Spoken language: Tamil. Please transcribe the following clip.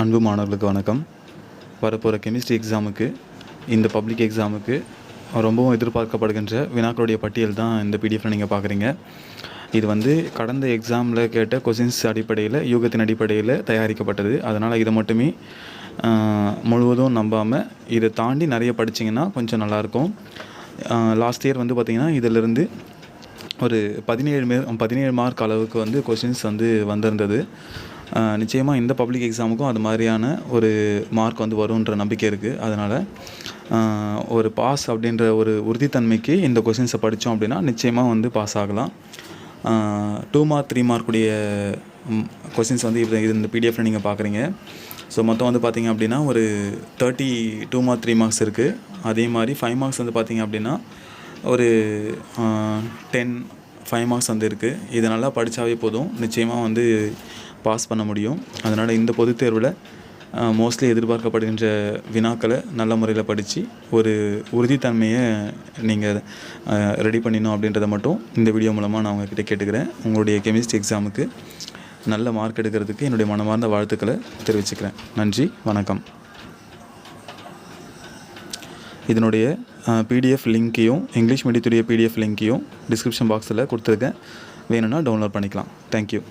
அன்பு மாணவர்களுக்கு வணக்கம். வரப்போகிற கெமிஸ்ட்ரி எக்ஸாமுக்கு, இந்த பப்ளிக் எக்ஸாமுக்கு ரொம்பவும் எதிர்பார்க்கப்படுகின்ற வினாக்களுடைய பட்டியல் தான் இந்த பிடிஎஃப்பில் நீங்கள் பார்க்குறீங்க. இது கடந்த எக்ஸாமில் கேட்ட கொஷின்ஸ் அடிப்படையில், யூகத்தின் அடிப்படையில் தயாரிக்கப்பட்டது. அதனால் இதை மட்டுமே முழுவதும் நம்பாமல் இதை தாண்டி நிறைய படிச்சிங்கன்னா கொஞ்சம் நல்லாயிருக்கும். லாஸ்ட் இயர் பார்த்திங்கன்னா இதிலிருந்து ஒரு 17 மார்க் அளவுக்கு கொஷின்ஸ் வந்திருந்தது. நிச்சயமாக இந்த பப்ளிக் எக்ஸாமுக்கும் அது மாதிரியான ஒரு மார்க் வரும்ன்ற நம்பிக்கை இருக்குது. அதனால் ஒரு பாஸ் அப்படின்ற ஒரு உறுதித்தன்மைக்கு இந்த கொஷின்ஸை படித்தோம் அப்படின்னா நிச்சயமாக பாஸ் ஆகலாம். 2 மார்க் 3 மார்க்குடைய கொஷின்ஸ் இது இந்த பிடிஎஃப்பில் நீங்கள் பார்க்குறீங்க. ஸோ மொத்தம் பார்த்திங்க அப்படின்னா ஒரு 2 மார்க் 3 மார்க்ஸ் இருக்குது. அதே மாதிரி 5 மார்க்ஸ் பார்த்திங்க அப்படின்னா ஒரு 5 மார்க்ஸ் இருக்குது. இது நல்லா படித்தாவே போதும், நிச்சயமாக பாஸ் பண்ண முடியும். அதனால் இந்த பொதுத் தேர்வில் மோஸ்ட்லி எதிர்பார்க்கப்படுகின்ற வினாக்களை நல்ல முறையில் படித்து ஒரு உறுதித்தன்மையை நீங்கள் ரெடி பண்ணிடணும் அப்படின்றத மட்டும் இந்த வீடியோ மூலமாக நான் உங்கள்கிட்ட கேட்டுக்கிறேன். உங்களுடைய கெமிஸ்ட்ரி எக்ஸாமுக்கு நல்ல மார்க் எடுக்கிறதுக்கு என்னுடைய மனமார்ந்த வாழ்த்துக்களை தெரிவிச்சுக்கிறேன். நன்றி, வணக்கம். இதனுடைய பிடிஎஃப் லிங்க்கையும், இங்கிலீஷ் மீடியத்துடைய பிடிஎஃப் லிங்க்கையும் டிஸ்கிரிப்ஷன் பாக்ஸில் கொடுத்துருக்கேன். வேணும்னா டவுன்லோட் பண்ணிக்கலாம். தேங்க்யூ.